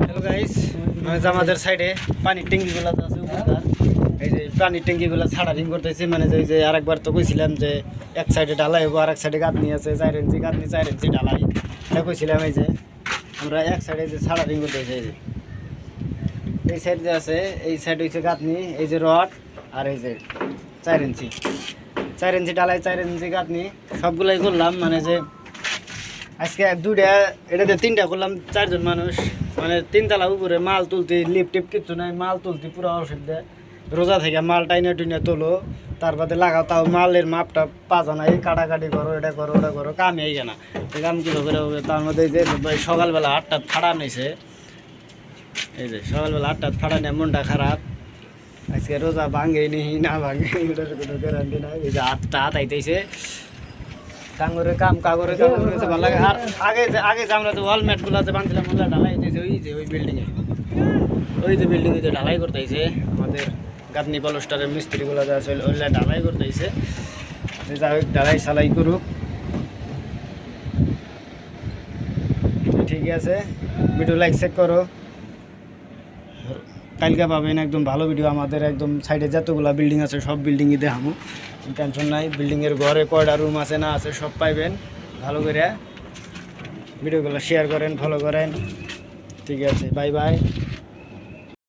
Hello guys, মানে আমাদের সাইডে পানির ট্যাঙ্কিগুলো আছে উপরকার, এই যে পানির ট্যাঙ্কিগুলো ছাড়ারিং করতেছি। মানে যে যে আরেকবার তো কইছিলাম যে এক সাইডে ঢালাই হবো, আর এক সাইডে গাঁথনি আছে 4 ইঞ্চি গাঁথনি 4 ইঞ্চি ঢালাই। এটা কইছিলাম এই যে আমরা এক সাইডে যে ছাড়ারিং করতেছি, এই সাইড যে আছে এই সাইড হচ্ছে গাঁথনি, এই যে রড আর এই যে 4 ইঞ্চি 4 ইঞ্চি ঢালাই 4 ইঞ্চি গাঁথনি সবগুলাই করলাম। মানে যে আজকে দুইটা এটাতে 3টা করলাম, 4 জন মানুষ। মানে 3 তলা উপরে মাল তুলতে লিফট টিপ কিছু নাই, মাল তুলতে পুরো অসুবিধা। রোজা থেকে মাল টাইনে টুইনে তোলো, তার বাদে লাগাও, তাও মালের মাপটা পাজা নাই, কাটাকাটি করো, এটা করো ওটা করো, কামই এই না। কাম কীভাবে হবে? তার মধ্যে এই যে সকালবেলা 8টা ফাড়া নিয়েছে, এই যে সকালবেলা 8টা ফাড়া নিয়ে মনটা খারাপ। আজকে রোজা ভাঙে নি না ভাঙে এটার কোনো গ্যারান্টি নাই। এই যে হাতটা হাত আইতেছে কাগরের কাম করেছে ভালো লাগে। আর আগে যে আমরা তো ওয়ালমেটগুলো যে বাঁধছিলাম ওগুলো ঢালাই দিয়েছে, ওই বিল্ডিংয়ে, ওই যে বিল্ডিংয়ে যে ঢালাই করতেছে আমাদের গাঁথনি পলস্টারের মিস্ত্রিগুলো যে আছে ওইগুলো ঢালাই করতেছে। যা হোক ঢালাই সালাই করুক, ঠিক আছে। ভিডিও লাইক চেক করো, কালকে পাবেন একদম ভালো ভিডিও। আমাদের একদম সাইডে যতগুলো বিল্ডিং আছে সব বিল্ডিংই দেখাবো, টেনশন নাই। বিল্ডিংয়ের ঘরে কয়টা রুম আছে না আছে সব পাইবেন। ভালো করে ভিডিওগুলো শেয়ার করেন, ফলো করেন, ঠিক আছে। Bye bye.